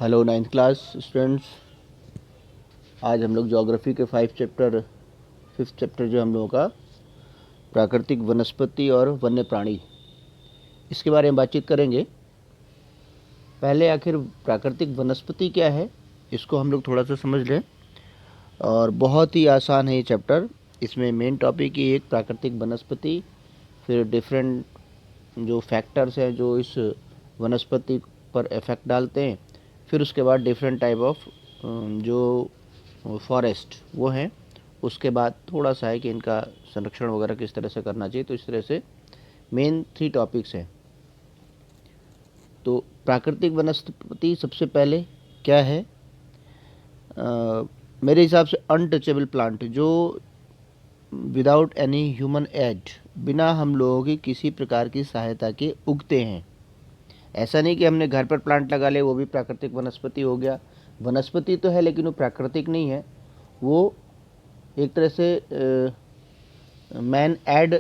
Hello ninth class students. आज हम लोग ज्योग्राफी के फिफ्थ चैप्टर जो हम लोगों का प्राकृतिक वनस्पति और वन्य प्राणी, इसके बारे में बातचीत करेंगे। पहले आखिर प्राकृतिक वनस्पति क्या है, इसको हम लोग थोड़ा सा समझ लें। और बहुत ही आसान है ये चैप्टर। इसमें मेन टॉपिक ही एक प्राकृतिक वनस्पति, फिर डिफरेंट जो फैक्टर्स हैं जो इस वनस्पति पर इफ़ेक्ट डालते हैं, फिर उसके बाद डिफरेंट टाइप ऑफ जो फॉरेस्ट वो हैं, उसके बाद थोड़ा सा है कि इनका संरक्षण वगैरह किस तरह से करना चाहिए। तो इस तरह से मेन 3 टॉपिक्स हैं। तो प्राकृतिक वनस्पति सबसे पहले क्या है? मेरे हिसाब से अनटचेबल प्लांट, जो विदाउट एनी ह्यूमन एड, बिना हम लोगों की किसी प्रकार की सहायता के उगते हैं। ऐसा नहीं कि हमने घर पर प्लांट लगा ले वो भी प्राकृतिक वनस्पति हो गया। वनस्पति तो है लेकिन वो प्राकृतिक नहीं है, वो एक तरह से मैन एड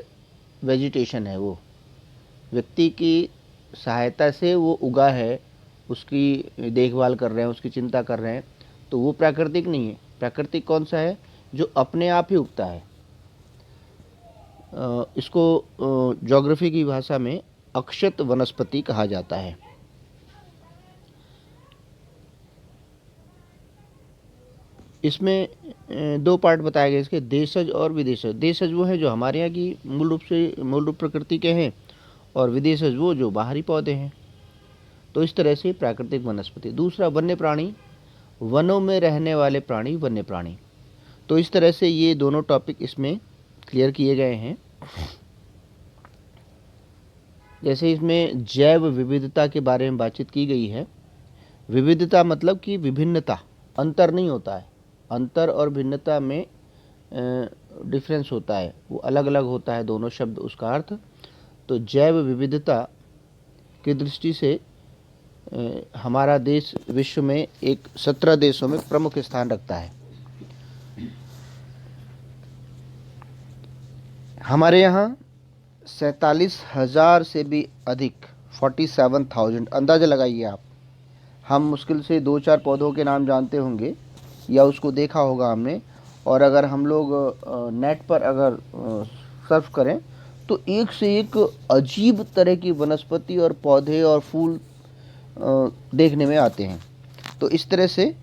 वेजिटेशन है। वो व्यक्ति की सहायता से वो उगा है, उसकी देखभाल कर रहे हैं, उसकी चिंता कर रहे हैं, तो वो प्राकृतिक नहीं है। प्राकृतिक कौन सा है? जो अपने आप ही उगता है। इसको ज्योग्राफी की भाषा में अक्षत वनस्पति कहा जाता है। इसमें 2 पार्ट बताए गए इसके, देशज और विदेशज। देशज वो हैं जो हमारे यहाँ की मूल रूप प्रकृति के हैं, और विदेशज वो जो बाहरी पौधे हैं। तो इस तरह से प्राकृतिक वनस्पति। दूसरा वन्य प्राणी, वनों में रहने वाले प्राणी, वन्य प्राणी। तो इस तरह से ये दोनों टॉपिक इसमें क्लियर किए गए हैं। जैसे इसमें जैव विविधता के बारे में बातचीत की गई है। विविधता मतलब कि विभिन्नता, अंतर नहीं होता है। अंतर और भिन्नता में डिफरेंस होता है, वो अलग अलग होता है दोनों शब्द, उसका अर्थ। तो जैव विविधता की दृष्टि से हमारा देश विश्व में एक 17 देशों में प्रमुख स्थान रखता है। हमारे यहाँ 47,000 से भी अधिक, 47,000, अंदाज़ा लगाइए आप। हम मुश्किल से 2-4 पौधों के नाम जानते होंगे या उसको देखा होगा हमने, और अगर हम लोग नेट पर अगर सर्फ करें तो एक से एक अजीब तरह की वनस्पति और पौधे और फूल देखने में आते हैं। तो इस तरह से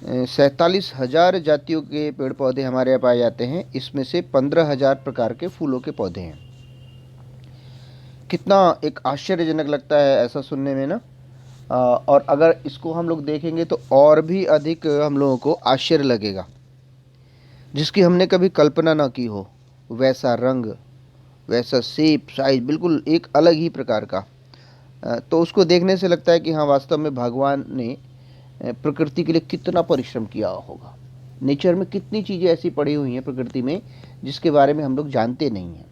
47,000 जातियों के पेड़ पौधे हमारे यहाँ पाए जाते हैं। इसमें से 15,000 प्रकार के फूलों के पौधे हैं। कितना एक आश्चर्यजनक लगता है ऐसा सुनने में ना। और अगर इसको हम लोग देखेंगे तो और भी अधिक हम लोगों को आश्चर्य लगेगा, जिसकी हमने कभी कल्पना ना की हो। वैसा रंग, वैसा शेप, साइज, बिल्कुल एक अलग ही प्रकार का। तो उसको देखने से लगता है कि हाँ, वास्तव में भगवान ने प्रकृति के लिए कितना परिश्रम किया होगा। नेचर में कितनी चीज़ें ऐसी पड़ी हुई हैं प्रकृति में जिसके बारे में हम लोग जानते नहीं हैं।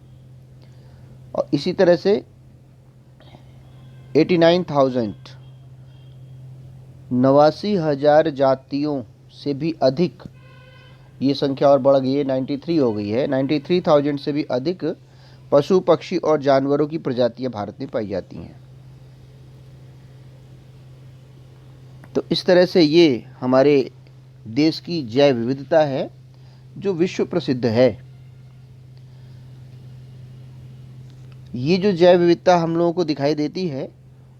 और इसी तरह से 89,000 जातियों से भी अधिक, ये संख्या और बढ़ गई है, 93 हो गई है। 93,000 से भी अधिक पशु, पक्षी और जानवरों की प्रजातियां भारत में पाई जाती हैं। तो इस तरह से ये हमारे देश की जैव विविधता है जो विश्व प्रसिद्ध है। ये जो जैव विविधता हम लोगों को दिखाई देती है,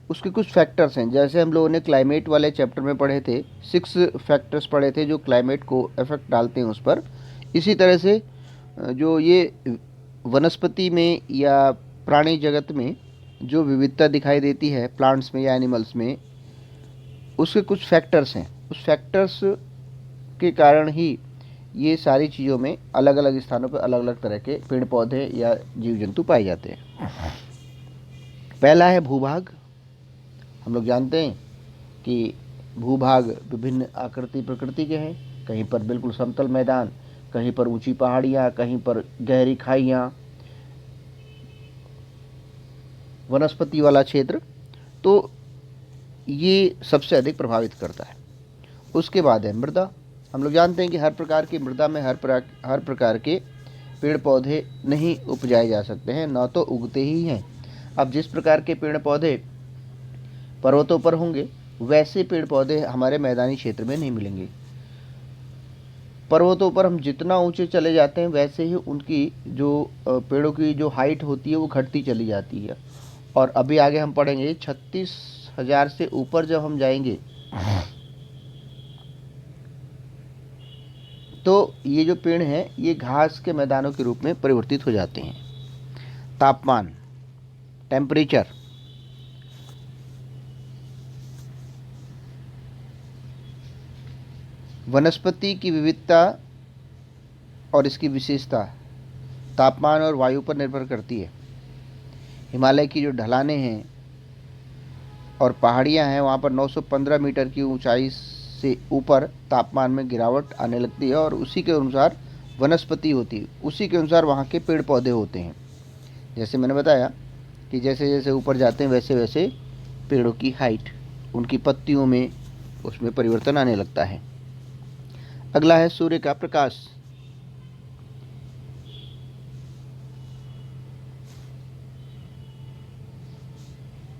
उसके कुछ फैक्टर्स हैं। जैसे हम लोगों ने क्लाइमेट वाले चैप्टर में पढ़े थे, 6 फैक्टर्स पढ़े थे जो क्लाइमेट को इफेक्ट डालते हैं उस पर। इसी तरह से जो ये वनस्पति में या प्राणी जगत में जो विविधता दिखाई देती है, प्लांट्स में या एनिमल्स में, उसके कुछ फैक्टर्स हैं। उस फैक्टर्स के कारण ही ये सारी चीज़ों में अलग अलग स्थानों पर अलग अलग तरह के पेड़ पौधे या जीव जंतु पाए जाते हैं। पहला है भूभाग। हम लोग जानते हैं कि भूभाग विभिन्न आकृति प्रकृति के हैं। कहीं पर बिल्कुल समतल मैदान, कहीं पर ऊंची पहाड़ियाँ, कहीं पर गहरी खाइयाँ, वनस्पति वाला क्षेत्र। तो ये सबसे अधिक प्रभावित करता है। उसके बाद है मृदा। हम लोग जानते हैं कि हर प्रकार की मृदा में हर प्रकार के पेड़ पौधे नहीं उपजाए जा सकते हैं, ना तो उगते ही हैं। अब जिस प्रकार के पेड़ पौधे पर्वतों पर होंगे वैसे पेड़ पौधे हमारे मैदानी क्षेत्र में नहीं मिलेंगे। पर्वतों पर हम जितना ऊंचे चले जाते हैं वैसे ही उनकी जो पेड़ों की जो हाइट होती है वो घटती चली जाती है। और अभी आगे हम पढ़ेंगे 36,000 से ऊपर जब हम जाएंगे तो ये जो पेड़ हैं ये घास के मैदानों के रूप में परिवर्तित हो जाते हैं। तापमान, टेम्परेचर, वनस्पति की विविधता और इसकी विशेषता तापमान और वायु पर निर्भर करती है। हिमालय की जो ढलानें हैं और पहाड़ियाँ हैं वहाँ पर 915 मीटर की ऊंचाई से ऊपर तापमान में गिरावट आने लगती है और उसी के अनुसार वनस्पति होती है, उसी के अनुसार वहाँ के पेड़ पौधे होते हैं। जैसे मैंने बताया कि जैसे जैसे ऊपर जाते हैं वैसे वैसे पेड़ों की हाइट, उनकी पत्तियों में उसमें परिवर्तन आने लगता है। अगला है सूर्य का प्रकाश।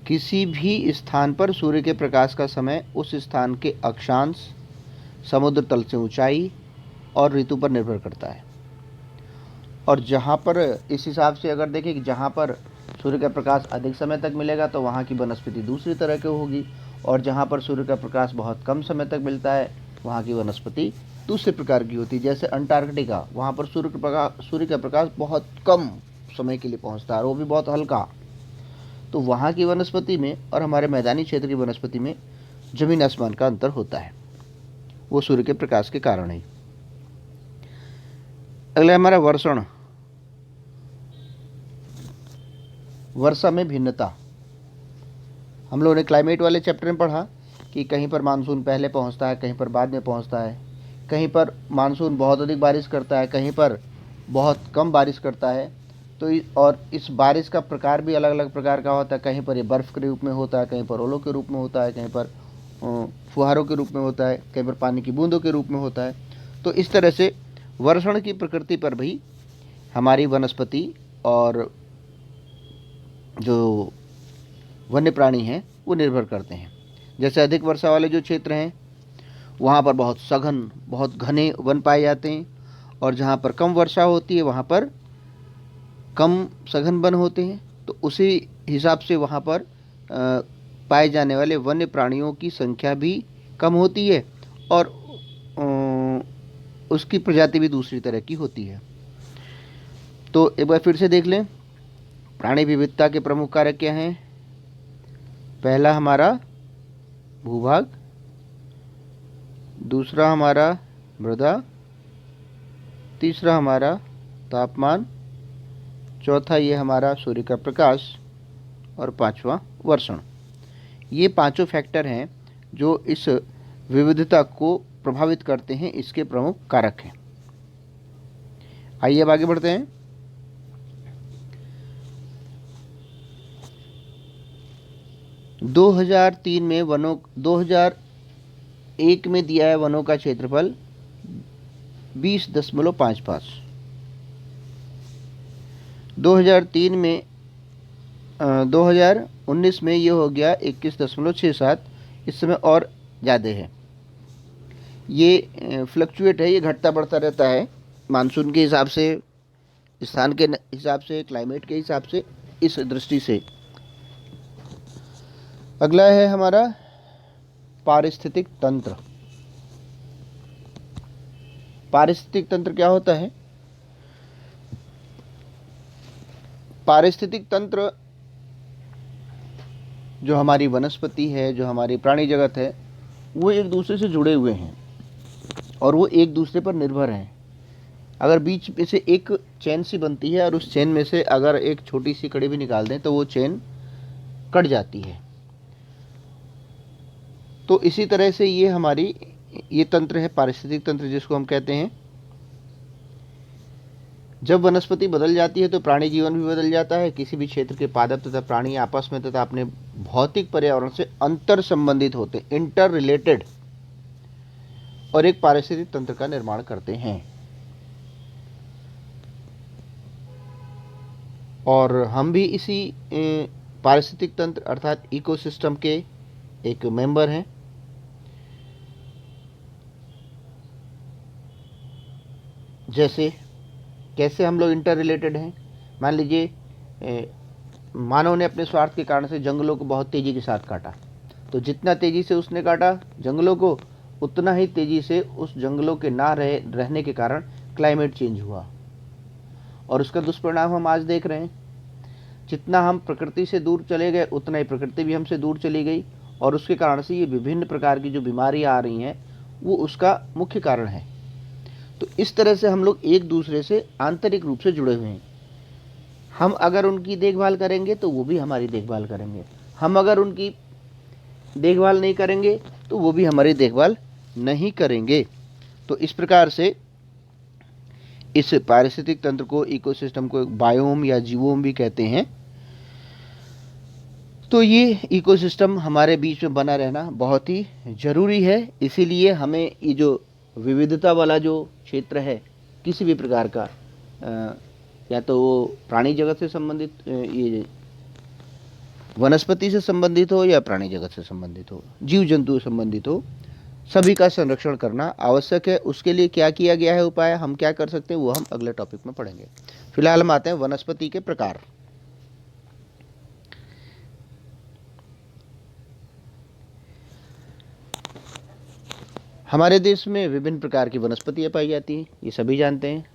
किसी भी स्थान पर सूर्य के प्रकाश का समय उस स्थान के अक्षांश, समुद्र तल से ऊंचाई और ऋतु पर निर्भर करता है। और जहाँ पर इस हिसाब से अगर देखें कि जहाँ पर सूर्य का प्रकाश अधिक समय तक मिलेगा तो वहाँ की वनस्पति दूसरी तरह की होगी, और जहाँ पर सूर्य का प्रकाश बहुत कम समय तक मिलता है वहाँ की वनस्पति दूसरे प्रकार की होती है। जैसे अंटार्कटिका, वहाँ पर सूर्य का प्रकाश बहुत कम समय के लिए पहुँचता है और वो भी बहुत हल्का। तो वहाँ की वनस्पति में और हमारे मैदानी क्षेत्र की वनस्पति में जमीन आसमान का अंतर होता है, वो सूर्य के प्रकाश के कारण ही। अगला हमारा वर्षण, वर्षा में भिन्नता। हम लोगों ने क्लाइमेट वाले चैप्टर में पढ़ा कि कहीं पर मानसून पहले पहुंचता है, कहीं पर बाद में पहुंचता है, कहीं पर मानसून बहुत अधिक बारिश करता है, कहीं पर बहुत कम बारिश करता है। तो और इस बारिश का प्रकार भी अलग अलग प्रकार का होता है। कहीं पर ये बर्फ़ के रूप में होता है, कहीं पर ओलों के रूप में होता है, कहीं पर फुहारों के रूप में होता है, कहीं पर पानी की बूंदों के रूप में होता है। तो इस तरह से वर्षण की प्रकृति पर भी हमारी वनस्पति और जो वन्य प्राणी हैं वो निर्भर करते हैं। जैसे अधिक वर्षा वाले जो क्षेत्र हैं वहाँ पर बहुत सघन, बहुत घने वन पाए जाते हैं, और जहाँ पर कम वर्षा होती है वहाँ पर कम सघन वन होते हैं। तो उसी हिसाब से वहाँ पर पाए जाने वाले वन्य प्राणियों की संख्या भी कम होती है और उसकी प्रजाति भी दूसरी तरह की होती है। तो एक बार फिर से देख लें, प्राणी विविधता के प्रमुख कारक क्या हैं। पहला हमारा भूभाग, दूसरा हमारा मृदा, तीसरा हमारा तापमान, चौथा ये हमारा सूर्य का प्रकाश, और पांचवा वर्षण। ये पांचों फैक्टर हैं जो इस विविधता को प्रभावित करते हैं, इसके प्रमुख कारक हैं। आइए अब आगे बढ़ते हैं। दो हजार एक में दिया है वनों का क्षेत्रफल 20.55। 2003 में 2019 में ये हो गया 21.67। इस समय और ज़्यादा है। ये फ्लक्चुएट है, ये घटता बढ़ता रहता है मानसून के हिसाब से, स्थान के हिसाब से, क्लाइमेट के हिसाब से, इस दृष्टि से। अगला है हमारा पारिस्थितिक तंत्र। पारिस्थितिक तंत्र क्या होता है? पारिस्थितिक तंत्र जो हमारी वनस्पति है, जो हमारी प्राणी जगत है, वो एक दूसरे से जुड़े हुए हैं और वो एक दूसरे पर निर्भर हैं। अगर बीच में से एक चेन सी बनती है और उस चेन में से अगर एक छोटी सी कड़ी भी निकाल दें तो वो चेन कट जाती है। तो इसी तरह से ये तंत्र है पारिस्थितिक तंत्र, जिसको हम कहते हैं। जब वनस्पति बदल जाती है तो प्राणी जीवन भी बदल जाता है। किसी भी क्षेत्र के पादप तथा प्राणी आपस में तथा अपने भौतिक पर्यावरण से अंतर संबंधित होते, इंटर रिलेटेड, और एक पारिस्थितिक तंत्र का निर्माण करते हैं। और हम भी इसी पारिस्थितिक तंत्र अर्थात इकोसिस्टम के एक मेंबर हैं। जैसे कैसे हम लोग इंटर रिलेटेड हैं। मान लीजिए मानव ने अपने स्वार्थ के कारण से जंगलों को बहुत तेज़ी के साथ काटा, तो जितना तेज़ी से उसने काटा जंगलों को, उतना ही तेज़ी से उस जंगलों के ना रहने के कारण क्लाइमेट चेंज हुआ, और उसका दुष्परिणाम हम आज देख रहे हैं। जितना हम प्रकृति से दूर चले गए, उतना ही प्रकृति भी हमसे दूर चली गई, और उसके कारण से ये विभिन्न प्रकार की जो बीमारियां आ रही हैं वो उसका मुख्य कारण है। तो इस तरह से हम लोग एक दूसरे से आंतरिक रूप से जुड़े हुए हैं। हम अगर उनकी देखभाल करेंगे तो वो भी हमारी देखभाल करेंगे, हम अगर उनकी देखभाल नहीं करेंगे तो वो भी हमारी देखभाल नहीं करेंगे। तो इस प्रकार से इस पारिस्थितिक तंत्र को, इकोसिस्टम को बायोम या जीवोम भी कहते हैं। तो ये इकोसिस्टम हमारे बीच में बना रहना बहुत ही ज़रूरी है। इसीलिए हमें ये जो विविधता वाला जो क्षेत्र है किसी भी प्रकार का, या तो वो प्राणी जगत से संबंधित, ये वनस्पति से संबंधित हो या प्राणी जगत से संबंधित हो, जीव जंतु से संबंधित हो, सभी का संरक्षण करना आवश्यक है। उसके लिए क्या किया गया है उपाय, हम क्या कर सकते हैं, वो हम अगले टॉपिक में पढ़ेंगे। फिलहाल हम आते हैं वनस्पति के प्रकार। हमारे देश में विभिन्न प्रकार की वनस्पतियाँ पाई जाती हैं, ये सभी जानते हैं।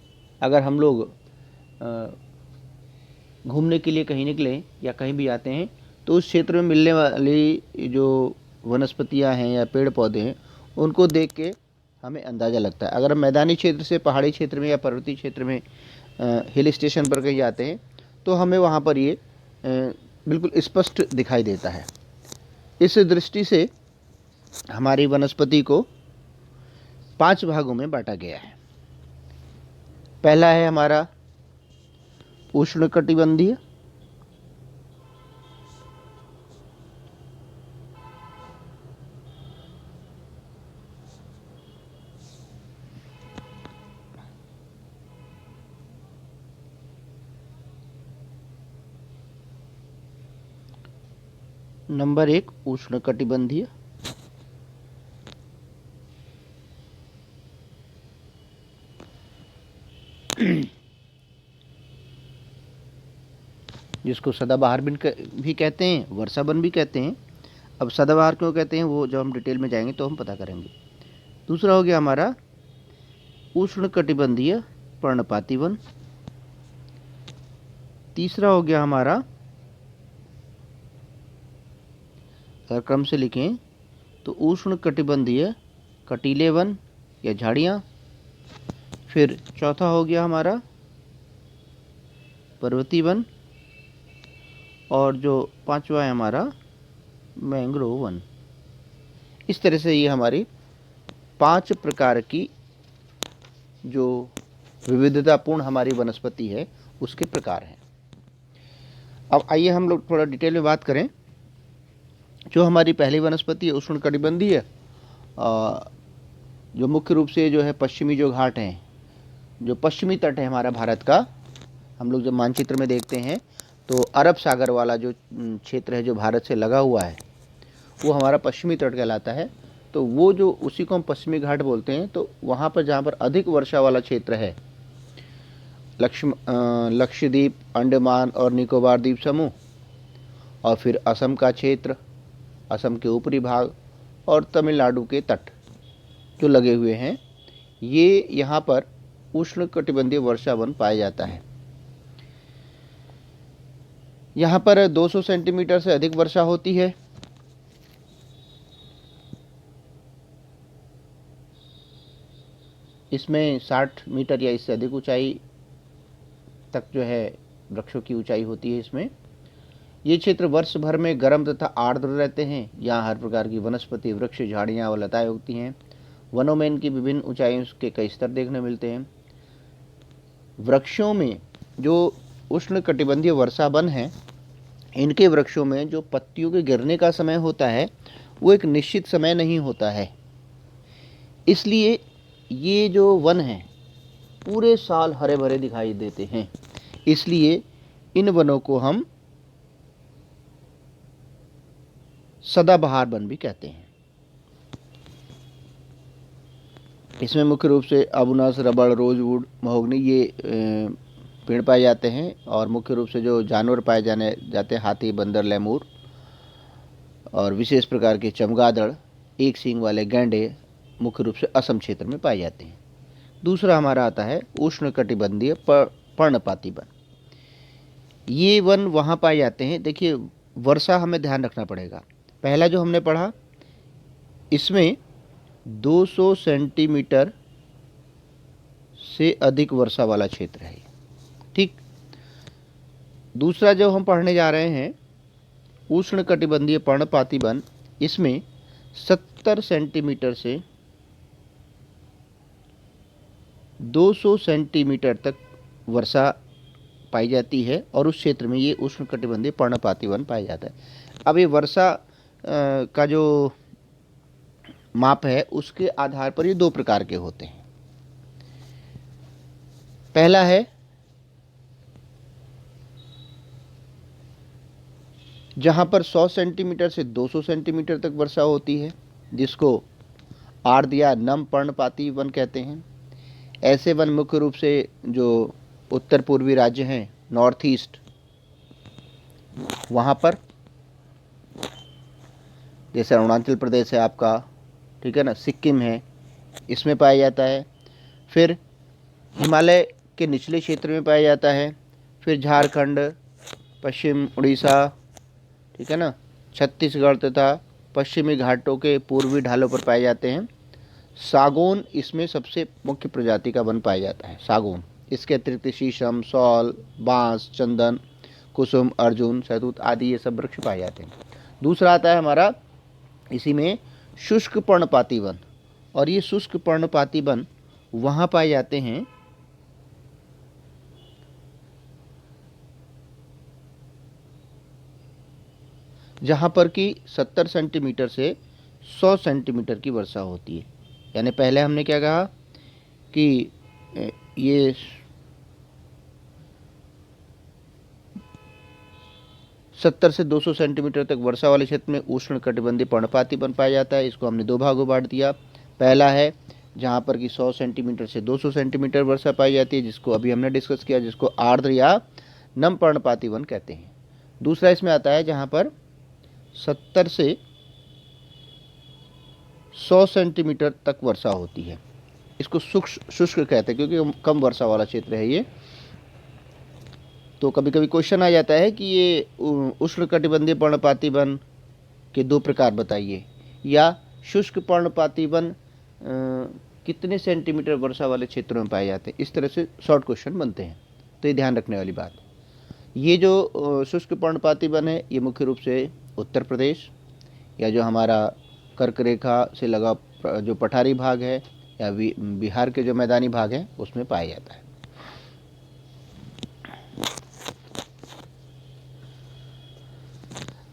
अगर हम लोग घूमने के लिए कहीं निकलें या कहीं भी आते हैं तो उस क्षेत्र में मिलने वाली जो वनस्पतियाँ हैं या पेड़ पौधे हैं उनको देख के हमें अंदाज़ा लगता है। अगर हम मैदानी क्षेत्र से पहाड़ी क्षेत्र में या पर्वतीय क्षेत्र में हिल स्टेशन पर कहीं जाते हैं तो हमें वहाँ पर ये बिल्कुल स्पष्ट दिखाई देता है। इस दृष्टि से हमारी वनस्पति को 5 भागों में बांटा गया है। पहला है हमारा उष्णकटिबंधीय, नंबर 1 उष्णकटिबंधीय। जिसको सदाबहार भी कहते हैं, वर्षावन भी कहते हैं। अब सदाबहार क्यों कहते हैं वो जब हम डिटेल में जाएंगे तो हम पता करेंगे। दूसरा हो गया हमारा उष्णकटिबंधीय पर्णपाती वन। तीसरा हो गया हमारा, अगर क्रम से लिखें तो उष्णकटिबंधीय कटीले वन या झाड़ियाँ। फिर चौथा हो गया हमारा पर्वतीय वन, और जो पांचवा है हमारा मैंग्रोव वन। इस तरह से ये हमारी 5 प्रकार की जो विविधतापूर्ण हमारी वनस्पति है उसके प्रकार हैं। अब आइए हम लोग थोड़ा डिटेल में बात करें। जो हमारी पहली वनस्पति है उष्णकटिबंधीय, जो मुख्य रूप से जो है पश्चिमी जो घाट हैं, जो पश्चिमी तट है हमारा भारत का, हम लोग जब मानचित्र में देखते हैं तो अरब सागर वाला जो क्षेत्र है जो भारत से लगा हुआ है वो हमारा पश्चिमी तट कहलाता है। तो वो जो उसी को हम पश्चिमी घाट बोलते हैं। तो वहाँ पर जहाँ पर अधिक वर्षा वाला क्षेत्र है, लक्षद्वीप, अंडमान और निकोबार द्वीप समूह, और फिर असम का क्षेत्र, असम के ऊपरी भाग और तमिलनाडु के तट जो लगे हुए हैं, ये यहाँ पर उष्णकटिबंधीय वर्षा वन पाया जाता है। यहाँ पर 200 सेंटीमीटर से अधिक वर्षा होती है। इसमें 60 मीटर या इससे अधिक ऊंचाई तक जो है वृक्षों की ऊंचाई होती है इसमें। ये क्षेत्र वर्ष भर में गर्म तथा आर्द्र रहते हैं। यहाँ हर प्रकार की वनस्पति, वृक्ष, झाड़ियाँ और लताएं उगती हैं। वनों में इनकी विभिन्न ऊंचाइयों के कई स्तर देखने मिलते हैं। वृक्षों में जो उष्णकटिबंधीय वर्षा वन है, इनके वृक्षों में जो पत्तियों के गिरने का समय होता है वो एक निश्चित समय नहीं होता है। इसलिए ये जो वन हैं पूरे साल हरे भरे दिखाई देते हैं। इसलिए इन वनों को हम सदाबहार वन भी कहते हैं। इसमें मुख्य रूप से अबुनस, रबड़, रोजवुड, महोगनी ये पेड़ पाए जाते हैं। और मुख्य रूप से जो जानवर पाए जाते हैं, हाथी, बंदर, लेमूर और विशेष प्रकार के चमगादड़, एक सींग वाले गैंडे मुख्य रूप से असम क्षेत्र में पाए जाते हैं। दूसरा हमारा आता है उष्णकटिबंधीय पर्णपाती वन। ये वन वहाँ पाए जाते हैं, देखिए वर्षा हमें ध्यान रखना पड़ेगा। पहला जो हमने पढ़ा, इसमें 200 सेंटीमीटर से अधिक वर्षा वाला क्षेत्र है, ठीक। दूसरा जो हम पढ़ने जा रहे हैं उष्णकटिबंधीय पर्णपाती वन, इसमें 70 सेंटीमीटर से 200 सेंटीमीटर तक वर्षा पाई जाती है और उस क्षेत्र में ये उष्णकटिबंधीय पर्णपाती वन पाया जाता है। अब ये वर्षा का जो माप है उसके आधार पर ये दो प्रकार के होते हैं। पहला है जहां पर 100 सेंटीमीटर से 200 सेंटीमीटर तक वर्षा होती है, जिसको आर्द्र या नम पर्णपाती वन कहते हैं। ऐसे वन मुख्य रूप से जो उत्तर पूर्वी राज्य हैं, नॉर्थ ईस्ट, वहाँ पर, जैसे अरुणाचल प्रदेश है आपका, ठीक है ना, सिक्किम है, इसमें पाया जाता है। फिर हिमालय के निचले क्षेत्र में पाया जाता है। फिर झारखंड, पश्चिम उड़ीसा, ठीक है ना, छत्तीसगढ़ तथा पश्चिमी घाटों के पूर्वी ढालों पर पाए जाते हैं। सागौन इसमें सबसे मुख्य प्रजाति का वन पाया जाता है, सागौन। इसके अतिरिक्त शीशम, सौल, बांस, चंदन, कुसुम, अर्जुन, शहतूत आदि ये सब वृक्ष पाए जाते हैं। दूसरा आता है हमारा इसी में शुष्क पर्णपाती वन, और ये शुष्क पर्णपाती वन वहाँ पाए जाते हैं जहाँ पर कि 70 सेंटीमीटर से 100 सेंटीमीटर की वर्षा होती है। यानी पहले हमने क्या कहा कि ये 70 से 200 सेंटीमीटर तक वर्षा वाले क्षेत्र में उष्णकटिबंधीय पर्णपाती वन पाया जाता है। इसको हमने दो भागों बांट दिया। पहला है जहाँ पर कि 100 सेंटीमीटर से 200 सेंटीमीटर वर्षा पाई जाती है, जिसको अभी हमने डिस्कस किया, जिसको आर्द्र या नम पर्णपाती वन कहते हैं। दूसरा इसमें आता है जहाँ पर 70 से 100 सेंटीमीटर तक वर्षा होती है, इसको शुष्क कहते हैं क्योंकि कम वर्षा वाला क्षेत्र है ये। तो कभी कभी क्वेश्चन आ जाता है कि ये उष्णकटिबंधीय पर्णपाती वन के दो प्रकार बताइए, या शुष्क पर्णपाती वन कितने सेंटीमीटर वर्षा वाले क्षेत्रों में पाए जाते हैं। इस तरह से शॉर्ट क्वेश्चन बनते हैं, तो ये ध्यान रखने वाली बात। ये जो शुष्क पर्णपाती वन है ये मुख्य रूप से उत्तर प्रदेश या जो हमारा कर्क रेखा से लगा जो पठारी भाग है या बिहार के जो मैदानी भाग है उसमें पाया जाता है।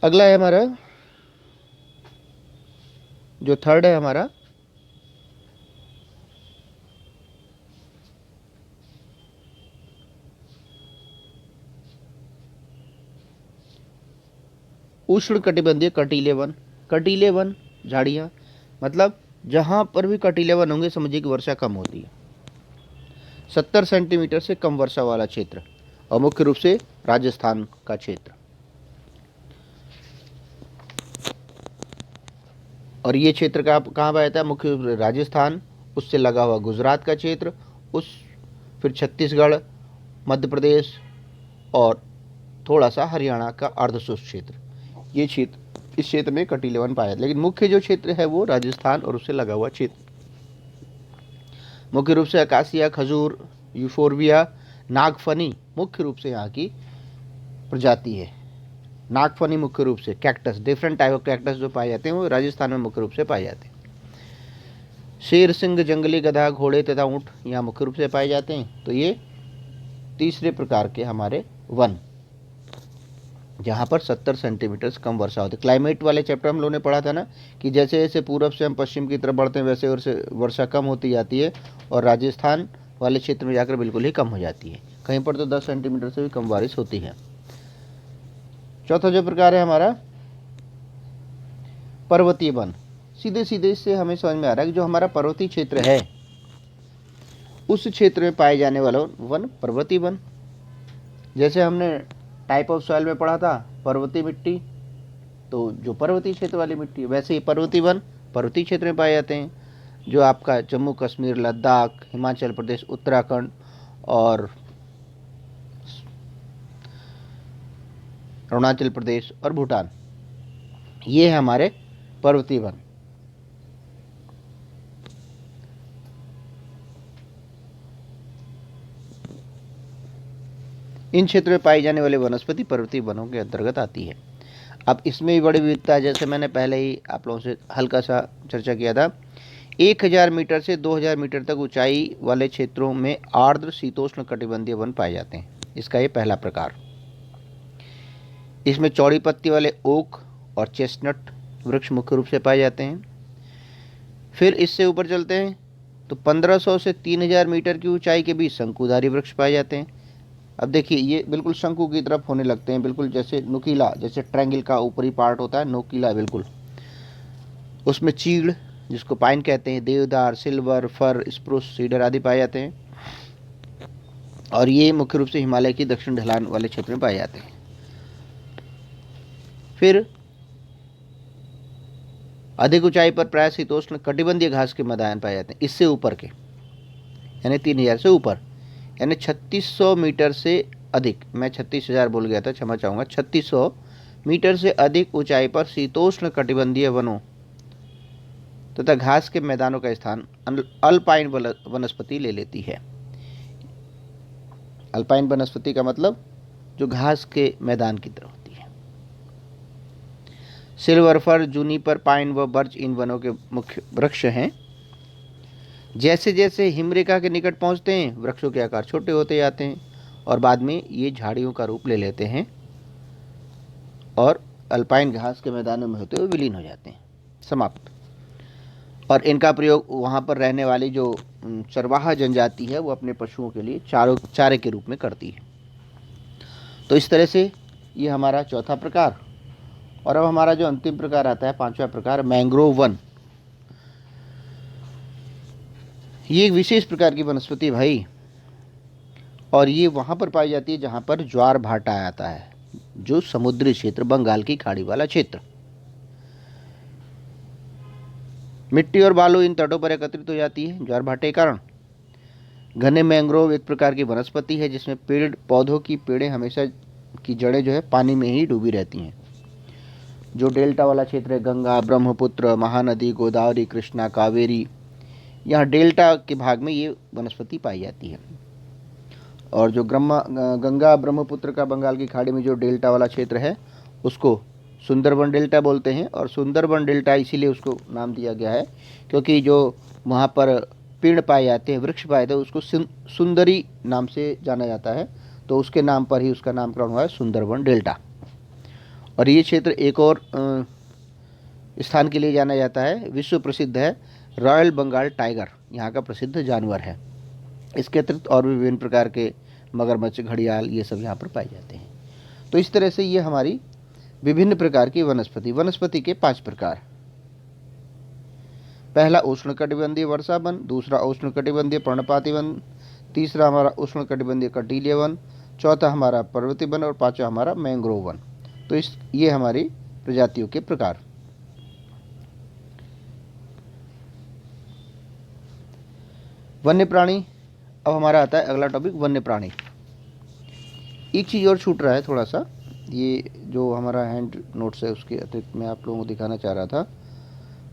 अगला है हमारा जो थर्ड है हमारा उष्णकटिबंधीय कटीले वन। कटीले वन झाड़ियाँ, मतलब जहाँ पर भी कटीले वन होंगे समझिए कि वर्षा कम होती है। 70 सेंटीमीटर से कम वर्षा वाला क्षेत्र, और मुख्य रूप से राजस्थान का क्षेत्र। और ये क्षेत्र कहाँ पाया जाता है, मुख्य रूप से राजस्थान, उससे लगा हुआ गुजरात का क्षेत्र, फिर छत्तीसगढ़, मध्य प्रदेश और थोड़ा सा हरियाणा का अर्धशुष्क क्षेत्र। ये क्षेत्र, इस क्षेत्र में कटीले वन पाया जाता है, लेकिन मुख्य जो क्षेत्र है वो राजस्थान और उससे लगा हुआ क्षेत्र। मुख्य रूप से अकासिया, खजूर, यूफोरबिया, नागफनी मुख्य रूप से यहाँ की प्रजाति है। नागफनी मुख्य रूप से cactus, different type of cactus जो पाए जाते हैं वो राजस्थान में मुख्य रूप से पाए जाते हैं। शेर, सिंह, जंगली गधा, घोड़े तथा ऊँट यहाँ मुख्य रूप से पाए जाते हैं। तो ये तीसरे प्रकार के हमारे वन जहाँ पर 70 सेंटीमीटर से कम वर्षा होती है। क्लाइमेट वाले चैप्टर हम लोगों ने पढ़ा था ना कि जैसे जैसे पूरब से हम पश्चिम की तरफ बढ़ते हैं वैसे वैसे वर्षा कम होती जाती है, और राजस्थान वाले क्षेत्र में जाकर बिल्कुल ही कम हो जाती है। कहीं पर तो 10 सेंटीमीटर से भी कम बारिश होती है। चौथा जो प्रकार है हमारा पर्वतीय वन। सीधे सीधे इससे हमें समझ में आ रहा है कि जो हमारा पर्वतीय क्षेत्र है उस क्षेत्र में पाए जाने वाला वन पर्वतीय वन। जैसे हमने टाइप ऑफ सॉइल में पढ़ा था पर्वतीय मिट्टी, तो जो पर्वतीय क्षेत्र वाली मिट्टी है, वैसे ही पर्वतीय वन पर्वतीय क्षेत्र में पाए जाते हैं। जो आपका जम्मू कश्मीर, लद्दाख, हिमाचल प्रदेश, उत्तराखंड और अरुणाचल प्रदेश और भूटान, ये है हमारे पर्वतीय वन। इन क्षेत्र में पाई जाने वाली वनस्पति पर्वतीय वनों के अंतर्गत आती है। अब इसमें भी बड़ी विविधता है, जैसे मैंने पहले ही आप लोगों से हल्का सा चर्चा किया था। 1000 मीटर से 2000 मीटर तक ऊंचाई वाले क्षेत्रों में आर्द्र शीतोष्ण कटिबंधीय वन पाए जाते हैं। इसका ये पहला प्रकार। इसमें चौड़ी पत्ती वाले ओक और चेस्टनट वृक्ष मुख्य रूप से पाए जाते हैं। फिर इससे ऊपर चलते हैं तो 1500 से 3000 मीटर की ऊंचाई के बीच शंकुधारी वृक्ष पाए जाते हैं। अब देखिए ये बिल्कुल शंकु की तरफ होने लगते हैं, बिल्कुल जैसे नुकीला, जैसे ट्रायंगल का ऊपरी पार्ट होता है नुकीला बिल्कुल। उसमें चीड़, जिसको पाइन कहते हैं, देवदार, सिल्वर, फर, स्प्रूस, सीडर आदि पाए जाते हैं। और ये मुख्य रूप से हिमालय की दक्षिण ढलान वाले क्षेत्र में पाए जाते हैं। फिर अधिक ऊंचाई पर प्राय शीतोष्ण कटिबंधीय घास के मैदान पाए जाते हैं। इससे ऊपर के यानी 3000 से ऊपर, यानी 3600 मीटर से अधिक, मैं 36,000 बोल गया था, क्षमा चाहूँगा, 3600 मीटर से अधिक ऊंचाई पर शीतोष्ण कटिबंधीय वनों तथा घास के मैदानों का स्थान अल्पाइन वनस्पति ले लेती है। अल्पाइन वनस्पति का मतलब जो घास के मैदान की तरह होती है। सिल्वर फर, जूनिपर, पाइन व बर्च इन वनों के मुख्य वृक्ष हैं। जैसे जैसे हिमरेखा के निकट पहुंचते हैं वृक्षों के आकार छोटे होते जाते हैं और बाद में ये झाड़ियों का रूप ले लेते हैं और अल्पाइन घास के मैदानों में होते हुए विलीन हो जाते हैं, समाप्त। और इनका प्रयोग वहाँ पर रहने वाली जो चरवाहा जनजाति है वो अपने पशुओं के लिए चारे के रूप में करती है। तो इस तरह से ये हमारा चौथा प्रकार। और अब हमारा जो अंतिम प्रकार आता है, पांचवा प्रकार, मैंग्रोव वन। ये एक विशेष प्रकार की वनस्पति भाई, और ये वहाँ पर पाई जाती है जहाँ पर ज्वार भाटा आता है, जो समुद्री क्षेत्र, बंगाल की खाड़ी वाला क्षेत्र। मिट्टी और बालू इन तटों पर एकत्रित हो जाती है ज्वार भाटे के कारण। घने मैंग्रोव एक प्रकार की वनस्पति है जिसमें पेड़ पौधों की पेड़ें हमेशा की जड़ें जो है पानी में ही डूबी रहती हैं। जो डेल्टा वाला क्षेत्र है, गंगा, ब्रह्मपुत्र, महानदी, गोदावरी, कृष्णा, कावेरी, यहाँ डेल्टा के भाग में ये वनस्पति पाई जाती है। और जो गंगा ब्रह्मपुत्र का बंगाल की खाड़ी में जो डेल्टा वाला क्षेत्र है उसको सुंदरबन डेल्टा बोलते हैं। और सुंदरबन डेल्टा इसीलिए उसको नाम दिया गया है क्योंकि जो वहाँ पर पेड़ पाए जाते हैं, वृक्ष पाए जाते हैं, उसको सुंदरी नाम से जाना जाता है, तो उसके नाम पर ही उसका नामकरण हुआ है सुंदरबन डेल्टा। और ये क्षेत्र एक और स्थान के लिए जाना जाता है, विश्व प्रसिद्ध है, रॉयल बंगाल टाइगर यहाँ का प्रसिद्ध जानवर है। इसके अतिरिक्त और भी विभिन्न प्रकार के मगरमच्छ, घड़ियाल, ये सब यहाँ पर पाए जाते हैं। तो इस तरह से ये हमारी विभिन्न प्रकार की वनस्पति के 5 प्रकार। पहला उष्णकटिबंधीय वर्षा वन, दूसरा उष्णकटिबंधीय पर्णपाती वन, तीसरा हमारा उष्णकटिबंधीय कटीले वन, चौथा हमारा पर्वतीय वन और पांचवा हमारा मैंग्रोव वन। तो ये हमारी प्रजातियों के प्रकार। वन्य प्राणी। अब हमारा आता है अगला टॉपिक, वन्य प्राणी। एक चीज़ और छूट रहा है थोड़ा सा, ये जो हमारा हैंड नोट्स है उसके अतिरिक्त मैं आप लोगों को दिखाना चाह रहा था,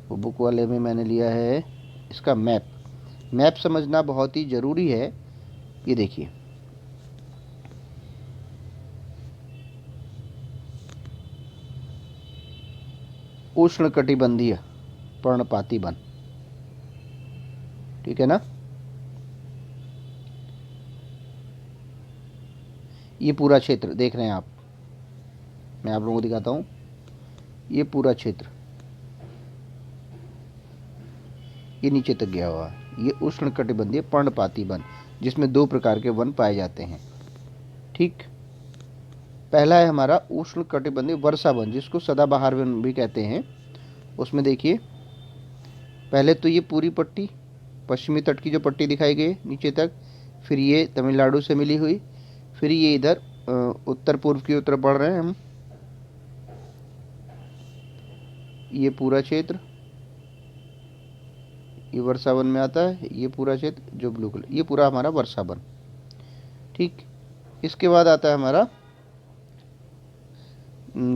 वो बुक वाले में मैंने लिया है इसका मैप समझना बहुत ही ज़रूरी है। ये देखिए, उष्णकटिबंधीय पर्णपाती वन, ठीक है ना। ये पूरा क्षेत्र देख रहे हैं आप, मैं आप लोगों को दिखाता हूँ। ये पूरा क्षेत्र ये नीचे तक गया हुआ है, ये उष्णकटिबंधीय पर्णपाती वन, जिसमें 2 प्रकार के वन पाए जाते हैं। ठीक, पहला है हमारा उष्णकटिबंधीय वर्षा वन, जिसको सदाबहार वन भी कहते हैं, उसमें देखिए, पहले तो ये पूरी पट्टी, पश्चिमी तट की जो पट्टी दिखाई गई नीचे तक, फिर ये तमिलनाडु से मिली हुई, फिर ये इधर उत्तर पूर्व की तरफ बढ़ रहे हैं हम, ये पूरा क्षेत्र ये वर्षावन में आता है, ये पूरा क्षेत्र जो ब्लू कलर, ये पूरा हमारा वर्षावन। ठीक, इसके बाद आता है हमारा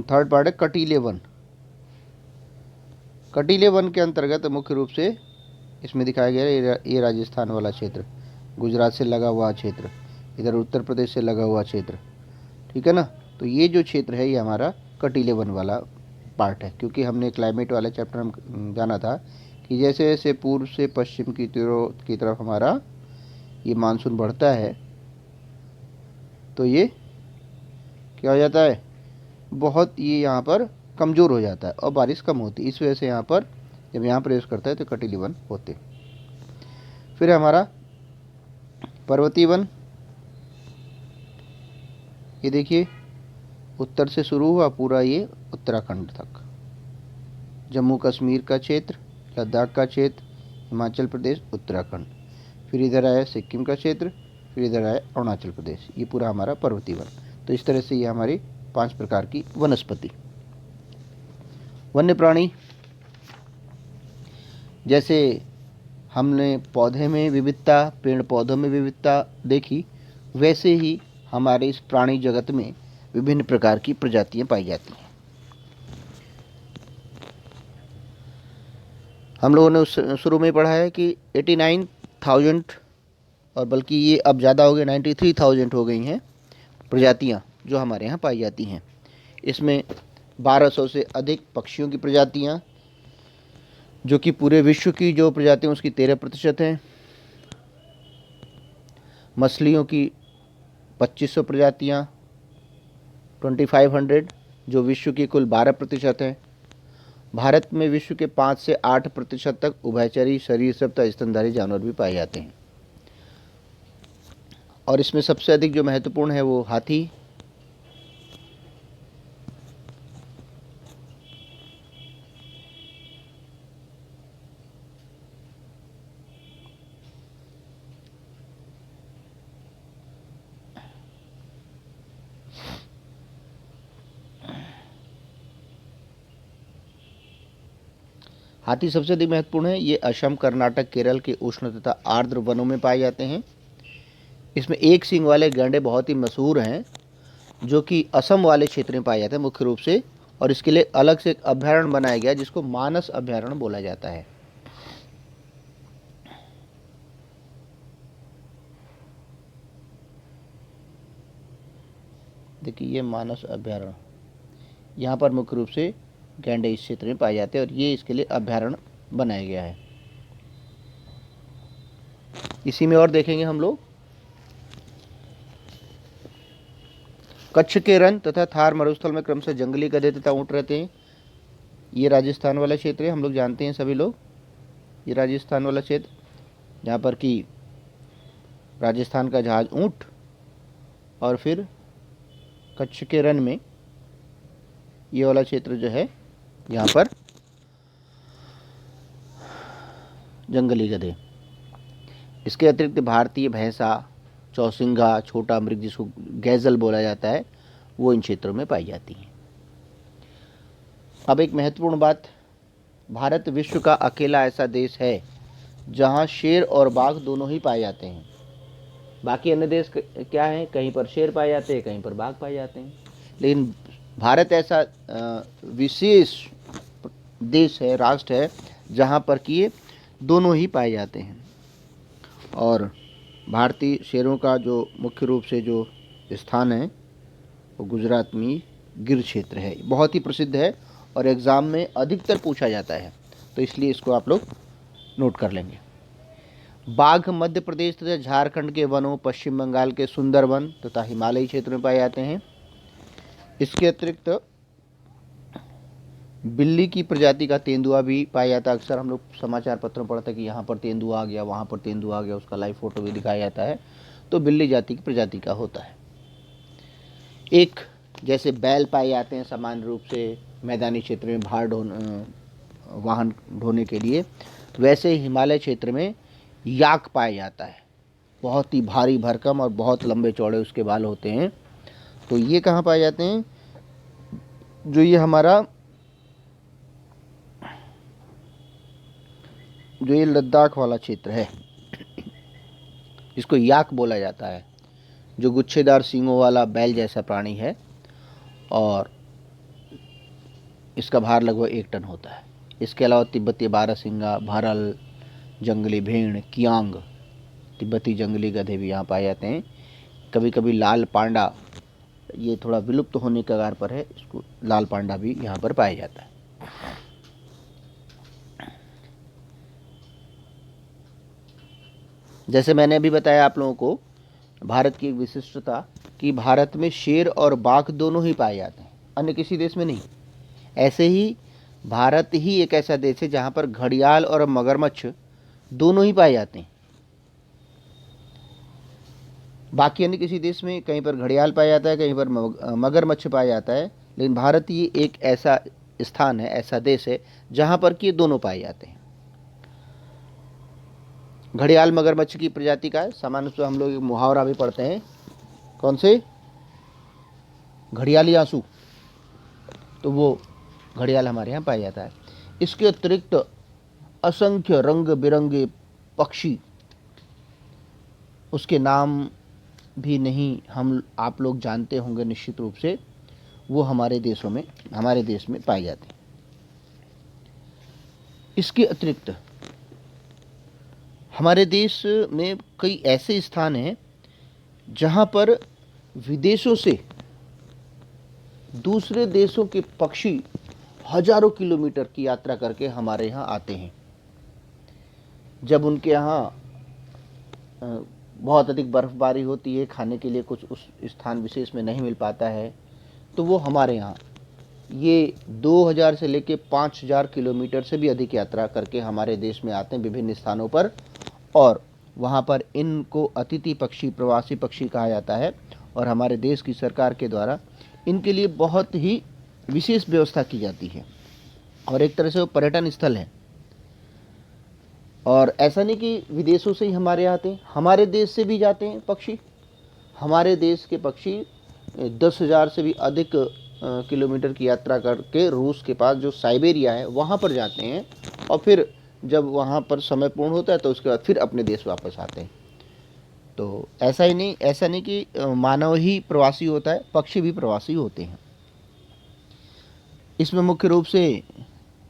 थर्ड पार्ट है कटीले वन। कटीले वन के अंतर्गत मुख्य रूप से इसमें दिखाया गया है ये राजस्थान वाला क्षेत्र, गुजरात से लगा हुआ क्षेत्र, इधर उत्तर प्रदेश से लगा हुआ क्षेत्र, ठीक है ना। तो ये जो क्षेत्र है ये हमारा कटीले वन वाला पार्ट है, क्योंकि हमने क्लाइमेट वाला चैप्टर हम जाना था कि जैसे जैसे पूर्व से पश्चिम की तरफ हमारा ये मानसून बढ़ता है तो ये क्या हो जाता है, बहुत ये यहाँ पर कमज़ोर हो जाता है और बारिश कम होती है। इस वजह से यहाँ पर जब यहाँ प्रवेश करता है तो कटीले वन होते। फिर हमारा पर्वतीय वन, ये देखिए उत्तर से शुरू हुआ पूरा ये उत्तराखंड तक, जम्मू कश्मीर का क्षेत्र, लद्दाख का क्षेत्र, हिमाचल प्रदेश, उत्तराखंड, फिर इधर आया सिक्किम का क्षेत्र, फिर इधर आया अरुणाचल प्रदेश, ये पूरा हमारा पर्वतीय वन। तो इस तरह से ये हमारी 5 प्रकार की वनस्पति। वन्य प्राणी, जैसे हमने पौधे में विविधता, पेड़ पौधों में विविधता देखी, वैसे ही हमारे इस प्राणी जगत में विभिन्न प्रकार की प्रजातियां पाई जाती हैं। हम लोगों ने शुरू में पढ़ा है कि 89,000 और बल्कि ये अब ज़्यादा हो गए, 93,000 हो गई हैं प्रजातियां जो हमारे यहाँ पाई जाती हैं। इसमें 1200 से अधिक पक्षियों की प्रजातियां, जो कि पूरे विश्व की जो प्रजातियां उसकी 13% हैं। मछलियों की 2500 प्रजातियां, 2500, जो विश्व की कुल 12% हैं। भारत में विश्व के 5 से 8% तक उभयचरी, सरीसृप तथा स्तनधारी जानवर भी पाए जाते हैं। और इसमें सबसे अधिक जो महत्वपूर्ण है वो हाथी, हाथी सबसे अधिक महत्वपूर्ण है। ये असम, कर्नाटक, केरल के उष्ण तथा आर्द्र वनों में पाए जाते हैं। इसमें एक सींग वाले गैंडे बहुत ही मशहूर हैं, जो कि असम वाले क्षेत्र में पाए जाते हैं मुख्य रूप से, और इसके लिए अलग से एक अभयारण्य बनाया गया जिसको मानस अभयारण्य बोला जाता है। देखिए ये मानस अभयारण्य, यहाँ पर मुख्य रूप से गैंडे इस क्षेत्र में पाए जाते हैं और ये इसके लिए अभयारण्य बनाया गया है। इसी में और देखेंगे हम लोग कच्छ के रण तथा थार मरुस्थल में क्रमशः जंगली गधे तथा ऊँट रहते हैं। ये राजस्थान वाला क्षेत्र है, हम लोग जानते हैं सभी लोग, ये राजस्थान वाला क्षेत्र जहाँ पर कि राजस्थान का जहाज ऊँट, और फिर कच्छ के रण में ये वाला क्षेत्र जो है यहाँ पर जंगली गधे। इसके अतिरिक्त भारतीय भैंसा, चौसिंघा, छोटा मृग जिसको गैजल बोला जाता है, वो इन क्षेत्रों में पाई जाती हैं। अब एक महत्वपूर्ण बात, भारत विश्व का अकेला ऐसा देश है जहाँ शेर और बाघ दोनों ही पाए जाते हैं। बाकी अन्य देश क्या है, कहीं पर शेर पाए जाते हैं, कहीं पर बाघ पाए जाते हैं, लेकिन भारत ऐसा विशेष देश है, राष्ट्र है, जहाँ पर कि ये दोनों ही पाए जाते हैं। और भारतीय शेरों का जो मुख्य रूप से जो स्थान है वो गुजरात में गिर क्षेत्र है, बहुत ही प्रसिद्ध है और एग्ज़ाम में अधिकतर पूछा जाता है, तो इसलिए इसको आप लोग नोट कर लेंगे। बाघ मध्य प्रदेश तथा झारखंड के वनों, पश्चिम बंगाल के सुंदरवन तथा हिमालयी क्षेत्र में पाए जाते हैं। इसके अतिरिक्त बिल्ली की प्रजाति का तेंदुआ भी पाया जाता है। अक्सर हम लोग समाचार पत्रों में पढ़ते हैं कि यहाँ पर तेंदुआ आ गया, वहाँ पर तेंदुआ आ गया, उसका लाइव फोटो भी दिखाया जाता है, तो बिल्ली जाति की प्रजाति का होता है। एक जैसे बैल पाए जाते हैं सामान्य रूप से मैदानी क्षेत्र में, वाहन ढोने के लिए, वैसे हिमालय क्षेत्र में याक पाया जाता है। बहुत ही भारी भरकम और बहुत लंबे चौड़े उसके बाल होते हैं। तो ये कहाँ पाए जाते हैं? जो ये हमारा जो ये लद्दाख वाला क्षेत्र है, जिसको याक बोला जाता है, जो गुच्छेदार सींगों वाला बैल जैसा प्राणी है और इसका भार लगभग 1 टन होता है। इसके अलावा तिब्बती बारहसिंगा, भरल, जंगली भेड़, कियांग, तिब्बती जंगली गधे भी यहाँ पाए जाते हैं। कभी कभी लाल पांडा, ये थोड़ा विलुप्त होने के कगार पर है, इसको लाल पांडा भी यहाँ पर पाया जाता है। जैसे मैंने अभी बताया आप लोगों को, भारत की एक विशिष्टता कि भारत में शेर और बाघ दोनों ही पाए जाते हैं, अन्य किसी देश में नहीं। ऐसे ही भारत ही एक ऐसा देश है जहाँ पर घड़ियाल और मगरमच्छ दोनों ही पाए जाते हैं। बाकी अन्य किसी देश में कहीं पर घड़ियाल पाया जाता है, कहीं पर मगरमच्छ पाया जाता है, लेकिन भारत ही एक ऐसा स्थान है, ऐसा देश है जहाँ पर कि ये दोनों पाए जाते हैं। घड़ियाल मगरमच्छ की प्रजाति का है। सामान्य रूप से हम लोग एक मुहावरा भी पढ़ते हैं, कौन से? घड़ियाली आंसू। तो वो घड़ियाल हमारे यहाँ पाया जाता है। इसके अतिरिक्त असंख्य रंग बिरंगे पक्षी, उसके नाम भी नहीं हम आप लोग जानते होंगे निश्चित रूप से, वो हमारे देश में पाए जाते हैं। इसके अतिरिक्त हमारे देश में कई ऐसे स्थान हैं जहाँ पर विदेशों से दूसरे देशों के पक्षी हजारों किलोमीटर की यात्रा करके हमारे यहाँ आते हैं। जब उनके यहाँ बहुत अधिक बर्फबारी होती है, खाने के लिए कुछ उस स्थान विशेष में नहीं मिल पाता है, तो वो हमारे यहाँ ये 2000 से लेके 5000 किलोमीटर से भी अधिक यात्रा करके हमारे देश में आते हैं विभिन्न स्थानों पर, और वहाँ पर इनको अतिथि पक्षी, प्रवासी पक्षी कहा जाता है। और हमारे देश की सरकार के द्वारा इनके लिए बहुत ही विशेष व्यवस्था की जाती है और एक तरह से वो पर्यटन स्थल है। और ऐसा नहीं कि विदेशों से ही हमारे यहाँ आते हैं, हमारे देश से भी जाते हैं पक्षी। हमारे देश के पक्षी 10,000 से भी अधिक किलोमीटर की यात्रा करके रूस के पास जो साइबेरिया है वहाँ पर जाते हैं, और फिर जब वहाँ पर समय पूर्ण होता है तो उसके बाद फिर अपने देश वापस आते हैं। तो ऐसा नहीं कि मानव ही प्रवासी होता है, पक्षी भी प्रवासी होते हैं। इसमें मुख्य रूप से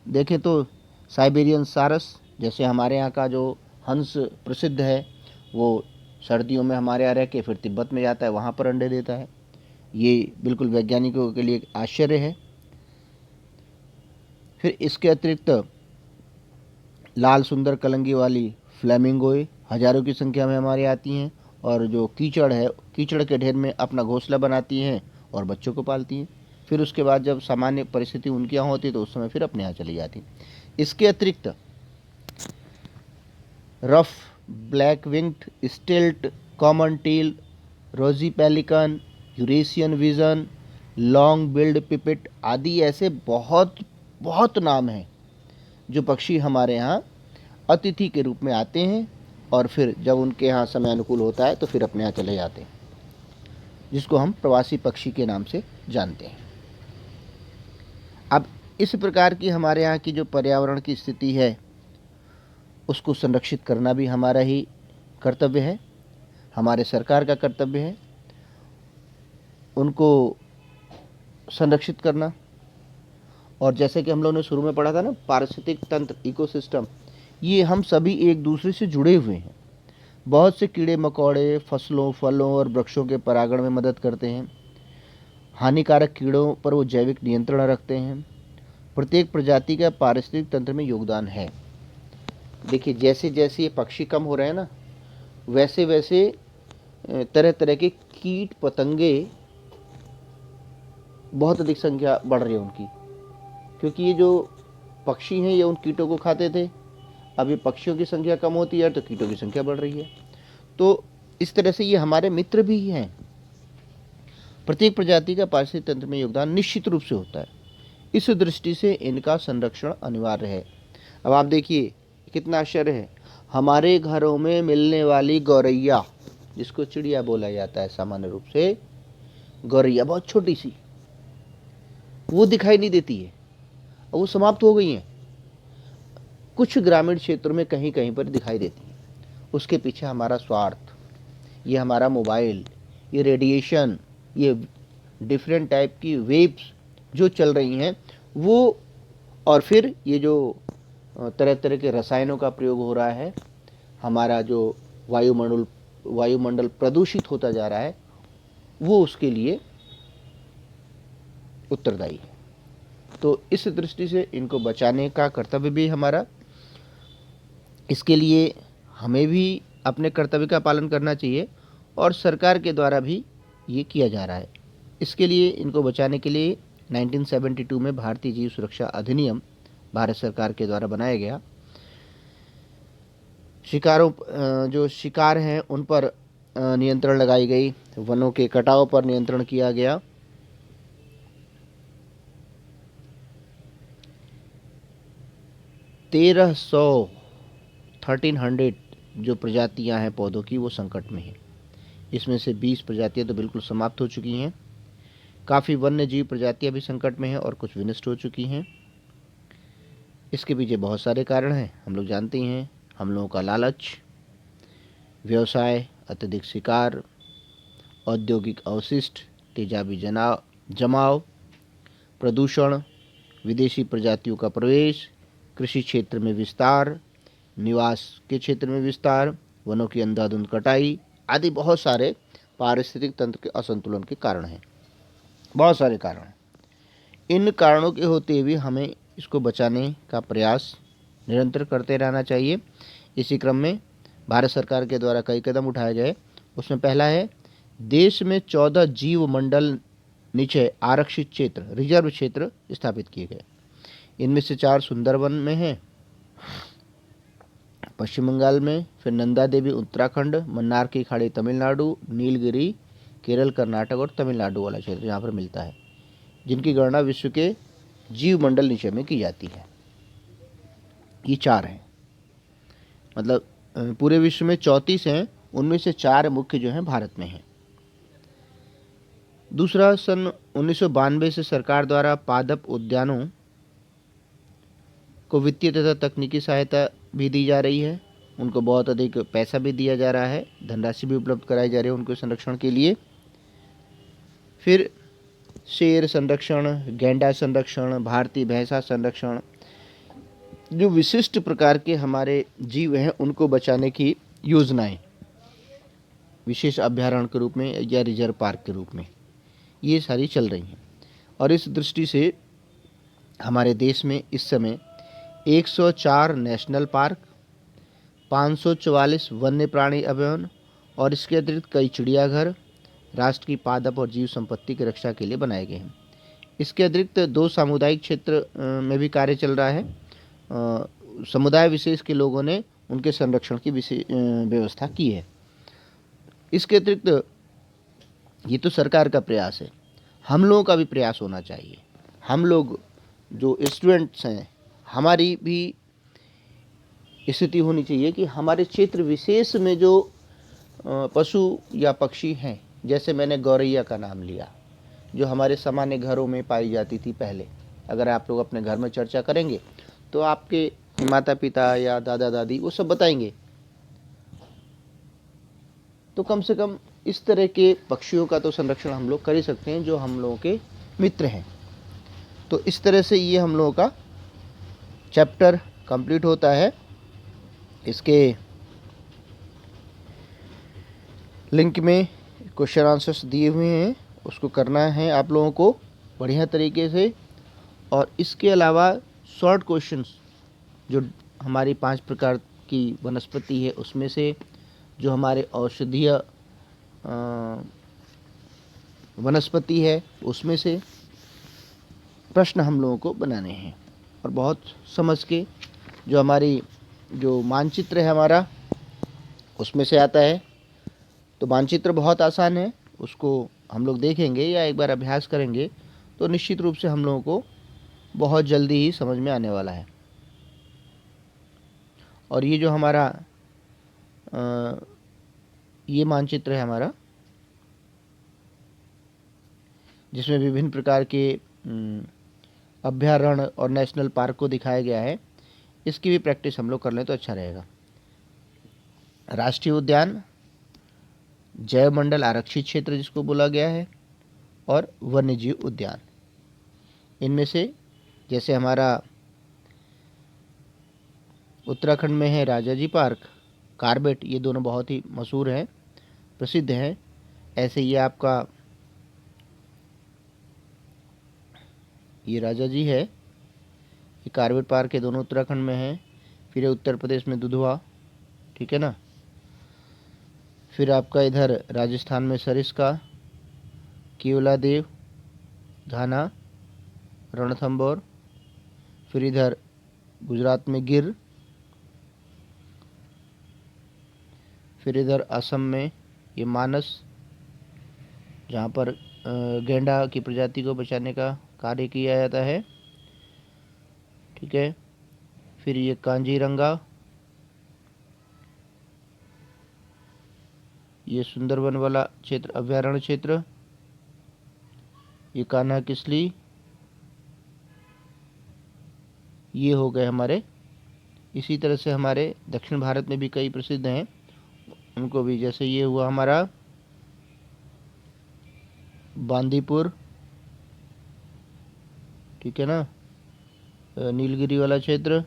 देखें तो साइबेरियन सारस, जैसे हमारे यहाँ का जो हंस प्रसिद्ध है, वो सर्दियों में हमारे यहाँ रह के फिर तिब्बत में जाता है, वहाँ पर अंडे देता है। ये बिल्कुल वैज्ञानिकों के लिए एक आश्चर्य है। फिर इसके अतिरिक्त लाल सुंदर कलंगी वाली फ्लेमिंगोए हजारों की संख्या में हमारे आती हैं, और जो कीचड़ है, कीचड़ के ढेर में अपना घोंसला बनाती हैं और बच्चों को पालती हैं। फिर उसके बाद जब सामान्य परिस्थिति उनके यहाँ होती है तो उस समय फिर अपने यहाँ चली जाती। इसके अतिरिक्त ruff black winged stilt, common teal, rosy pelican, Eurasian wigeon, long billed pipit आदि ऐसे बहुत बहुत नाम हैं जो पक्षी हमारे यहाँ अतिथि के रूप में आते हैं, और फिर जब उनके यहाँ समय अनुकूल होता है तो फिर अपने यहाँ चले जाते हैं, जिसको हम प्रवासी पक्षी के नाम से जानते हैं। अब इस प्रकार की हमारे यहाँ की जो पर्यावरण की स्थिति है उसको संरक्षित करना भी हमारा ही कर्तव्य है, हमारे सरकार का कर्तव्य है उनको संरक्षित करना। और जैसे कि हम लोगों ने शुरू में पढ़ा था ना, पारिस्थितिक तंत्र, इकोसिस्टम, ये हम सभी एक दूसरे से जुड़े हुए हैं। बहुत से कीड़े मकोड़े फसलों, फलों और वृक्षों के परागण में मदद करते हैं। हानिकारक कीड़ों पर वो जैविक नियंत्रण रखते हैं। प्रत्येक प्रजाति का पारिस्थितिक तंत्र में योगदान है। देखिए, जैसे जैसे ये पक्षी कम हो रहे हैं ना, वैसे वैसे तरह तरह के कीट पतंगे बहुत अधिक संख्या बढ़ रही है उनकी, क्योंकि ये जो पक्षी हैं ये उन कीटों को खाते थे। अब ये पक्षियों की संख्या कम होती है तो कीटों की संख्या बढ़ रही है। तो इस तरह से ये हमारे मित्र भी हैं। प्रत्येक प्रजाति का पारिस्थितिक तंत्र में योगदान निश्चित रूप से होता है। इस दृष्टि से इनका संरक्षण अनिवार्य है। अब आप देखिए कितना आश्चर्य है, हमारे घरों में मिलने वाली गौरैया, जिसको चिड़िया बोला जाता है सामान्य रूप से, गौरैया बहुत छोटी सी, वो दिखाई नहीं देती है, वो समाप्त हो गई हैं। कुछ ग्रामीण क्षेत्रों में कहीं कहीं पर दिखाई देती हैं। उसके पीछे हमारा स्वार्थ, ये हमारा मोबाइल, ये रेडिएशन, ये डिफरेंट टाइप की वेव्स जो चल रही हैं वो, और फिर ये जो तरह तरह के रसायनों का प्रयोग हो रहा है, हमारा जो वायुमंडल प्रदूषित होता जा रहा है, वो उसके लिए उत्तरदायी है। तो इस दृष्टि से इनको बचाने का कर्तव्य भी हमारा, इसके लिए हमें भी अपने कर्तव्य का पालन करना चाहिए और सरकार के द्वारा भी ये किया जा रहा है। इसके लिए इनको बचाने के लिए 1972 में भारतीय जीव सुरक्षा अधिनियम भारत सरकार के द्वारा बनाया गया। जो शिकार हैं उन पर नियंत्रण लगाई गई, वनों के कटाव पर नियंत्रण किया गया। तेरह सौ 1300 जो प्रजातियां हैं पौधों की वो संकट में हैं। इसमें से 20 प्रजातियां तो बिल्कुल समाप्त हो चुकी हैं। काफ़ी वन्य जीव प्रजातियां भी संकट में हैं और कुछ विनष्ट हो चुकी हैं। इसके पीछे बहुत सारे कारण हैं, हम लोग जानते हैं। हम लोगों का लालच, व्यवसाय, अत्यधिक शिकार, औद्योगिक अवशिष्ट, तेजाबी जमाव, प्रदूषण, विदेशी प्रजातियों का प्रवेश, कृषि क्षेत्र में विस्तार, निवास के क्षेत्र में विस्तार, वनों की अंधाधुंध कटाई आदि बहुत सारे पारिस्थितिक तंत्र के असंतुलन के कारण हैं। बहुत सारे कारण हैं। इन कारणों के होते हुए हमें इसको बचाने का प्रयास निरंतर करते रहना चाहिए। इसी क्रम में भारत सरकार के द्वारा कई कदम उठाए गए। उसमें पहला है, देश में 14 जीव मंडल निचय आरक्षित क्षेत्र, रिजर्व क्षेत्र स्थापित किए गए। इनमें से 4 सुंदरवन में हैं, पश्चिम बंगाल में, फिर नंदा देवी उत्तराखंड, मन्नार की खाड़ी तमिलनाडु, नीलगिरी केरल, कर्नाटक और तमिलनाडु वाला क्षेत्र यहाँ पर मिलता है, जिनकी गणना विश्व के जीव मंडल निचय में की जाती है। ये 4 हैं, मतलब पूरे विश्व में 34 हैं, उनमें से 4 मुख्य जो हैं भारत में हैं। दूसरा, सन 1992 से सरकार द्वारा पादप उद्यानों को वित्तीय तथा तकनीकी सहायता भी दी जा रही है। उनको बहुत अधिक पैसा भी दिया जा रहा है, धनराशि भी उपलब्ध कराई जा रही है उनके संरक्षण के लिए। फिर शेर संरक्षण, गैंडा संरक्षण, भारतीय भैंसा संरक्षण, जो विशिष्ट प्रकार के हमारे जीव हैं उनको बचाने की योजनाएं विशेष अभ्यारण्य के रूप में या रिजर्व पार्क के रूप में ये सारी चल रही हैं। और इस दृष्टि से हमारे देश में इस समय 104 नेशनल पार्क, 544 वन्य प्राणी अभयारण्य और इसके अतिरिक्त कई चिड़ियाघर राष्ट्र की पादप और जीव संपत्ति की रक्षा के लिए बनाए गए हैं। इसके अतिरिक्त 2 सामुदायिक क्षेत्र में भी कार्य चल रहा है। समुदाय विशेष के लोगों ने उनके संरक्षण की व्यवस्था की है। इसके अतिरिक्त ये तो सरकार का प्रयास है, हम लोगों का भी प्रयास होना चाहिए। हम लोग जो स्टूडेंट्स हैं, हमारी भी स्थिति होनी चाहिए कि हमारे क्षेत्र विशेष में जो पशु या पक्षी हैं, जैसे मैंने गौरैया का नाम लिया, जो हमारे सामान्य घरों में पाई जाती थी पहले। अगर आप लोग अपने घर में चर्चा करेंगे तो आपके माता पिता या दादा दादी वो सब बताएंगे। तो कम से कम इस तरह के पक्षियों का तो संरक्षण हम लोग कर ही सकते हैं जो हम लोगों के मित्र हैं। तो इस तरह से ये हम लोगों का चैप्टर कंप्लीट होता है। इसके लिंक में क्वेश्चन आंसर्स दिए हुए हैं, उसको करना है आप लोगों को बढ़िया तरीके से। और इसके अलावा शॉर्ट क्वेश्चंस, जो हमारी 5 प्रकार की वनस्पति है उसमें से जो हमारे औषधीय वनस्पति है उसमें से प्रश्न हम लोगों को बनाने हैं। और बहुत समझ के जो हमारी जो मानचित्र है हमारा उसमें से आता है। तो मानचित्र बहुत आसान है, उसको हम लोग देखेंगे या एक बार अभ्यास करेंगे तो निश्चित रूप से हम लोगों को बहुत जल्दी ही समझ में आने वाला है। और ये जो हमारा ये मानचित्र है हमारा, जिसमें विभिन्न प्रकार के अभयारण्य और नेशनल पार्क को दिखाया गया है, इसकी भी प्रैक्टिस हम लोग कर लें तो अच्छा रहेगा। राष्ट्रीय उद्यान, जैव मंडल आरक्षित क्षेत्र जिसको बोला गया है, और वन्यजीव उद्यान। इनमें से जैसे हमारा उत्तराखंड में है राजाजी पार्क, कार्बेट, ये दोनों बहुत ही मशहूर हैं, प्रसिद्ध हैं। ऐसे ये आपका ये राजाजी है, ये कार्बेट पार्क है, दोनों उत्तराखंड में है। फिर ये उत्तर प्रदेश में दुधवा, ठीक है ना। फिर आपका इधर राजस्थान में सरिस्का, केवलादेव, घाना, रणथंभौर। फिर इधर गुजरात में गिर। फिर इधर असम में ये मानस, जहाँ पर गैंडा की प्रजाति को बचाने का कार्य किया जाता है, ठीक है। फिर ये कांजीरंगा, ये सुंदरवन वाला क्षेत्र, अभयारण्य क्षेत्र। ये कान्हा किसली, ये हो गए हमारे। इसी तरह से हमारे दक्षिण भारत में भी कई प्रसिद्ध हैं, उनको भी, जैसे ये हुआ हमारा बांदीपुर, ठीक है ना, नीलगिरी वाला क्षेत्र।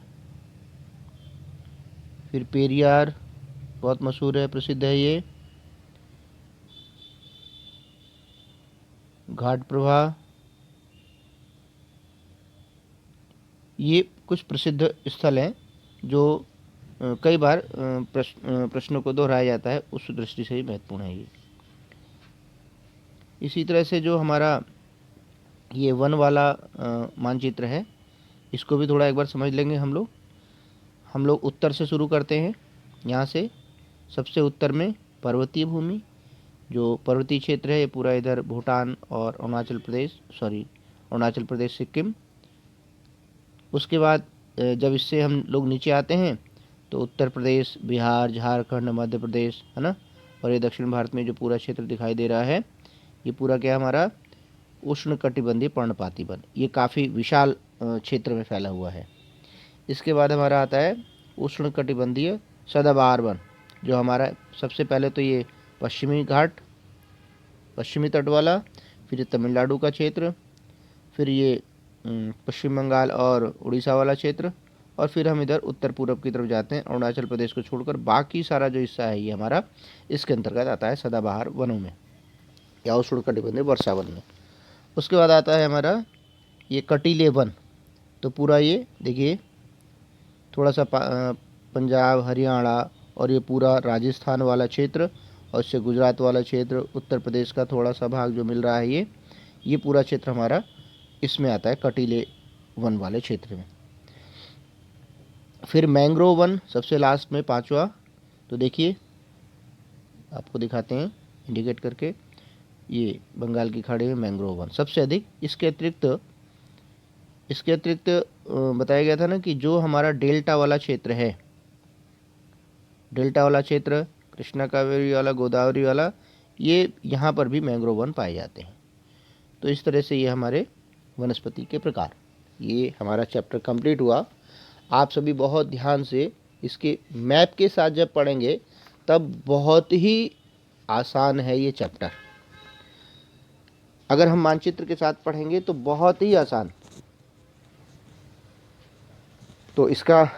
फिर पेरियार बहुत मशहूर है, प्रसिद्ध है ये। घाट प्रभा, ये कुछ प्रसिद्ध स्थल हैं जो कई बार प्रश्नों को दोहराया जाता है, उस दृष्टि से ही महत्वपूर्ण है ये। इसी तरह से जो हमारा ये वन वाला मानचित्र है, इसको भी थोड़ा एक बार समझ लेंगे हम लोग उत्तर से शुरू करते हैं। यहाँ से सबसे उत्तर में पर्वतीय भूमि, जो पर्वतीय क्षेत्र है, ये पूरा इधर भूटान और अरुणाचल प्रदेश सिक्किम। उसके बाद जब इससे हम लोग नीचे आते हैं तो उत्तर प्रदेश, बिहार, झारखंड, मध्य प्रदेश, है ना। और ये दक्षिण भारत में जो पूरा क्षेत्र दिखाई दे रहा है, ये पूरा क्या हमारा उष्णकटिबंधीय पर्णपाती वन, ये काफ़ी विशाल क्षेत्र में फैला हुआ है। इसके बाद हमारा आता है उष्णकटिबंधीय सदाबहार वन, जो हमारा सबसे पहले तो ये पश्चिमी घाट, पश्चिमी तट वाला। फिर ये तमिलनाडु का क्षेत्र। फिर ये पश्चिम बंगाल और उड़ीसा वाला क्षेत्र। और फिर हम इधर उत्तर पूर्व की तरफ जाते हैं, अरुणाचल प्रदेश को छोड़कर बाकी सारा जो हिस्सा है ये हमारा इसके अंतर्गत आता है, सदाबहार वनों में या उष्णकटिबंधीय वर्षा वन में। उसके बाद आता है हमारा ये कटीले वन। तो पूरा ये देखिए, थोड़ा सा पंजाब, हरियाणा और ये पूरा राजस्थान वाला क्षेत्र, और इससे गुजरात वाला क्षेत्र, उत्तर प्रदेश का थोड़ा सा भाग जो मिल रहा है, ये पूरा क्षेत्र हमारा इसमें आता है, कटीले वन वाले क्षेत्र में। फिर मैंग्रोव वन सबसे लास्ट में, पांचवा। तो देखिए, आपको दिखाते हैं इंडिकेट करके, ये बंगाल की खाड़ी में मैंग्रोव वन सबसे अधिक। इसके अतिरिक्त बताया गया था ना कि जो हमारा डेल्टा वाला क्षेत्र है, डेल्टा वाला क्षेत्र, कृष्णा कावेरी वाला, गोदावरी वाला, ये यहाँ पर भी मैंग्रोव वन पाए जाते हैं। तो इस तरह से ये हमारे वनस्पति के प्रकार, ये हमारा चैप्टर कंप्लीट हुआ। आप सभी बहुत ध्यान से इसके मैप के साथ जब पढ़ेंगे तब बहुत ही आसान है ये चैप्टर। अगर हम मानचित्र के साथ पढ़ेंगे तो बहुत ही आसान। तो इसका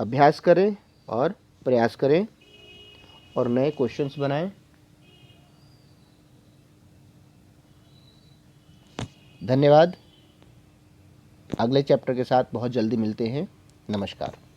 अभ्यास करें और प्रयास करें और नए क्वेश्चंस बनाएं। धन्यवाद। अगले चैप्टर के साथ बहुत जल्दी मिलते हैं। नमस्कार।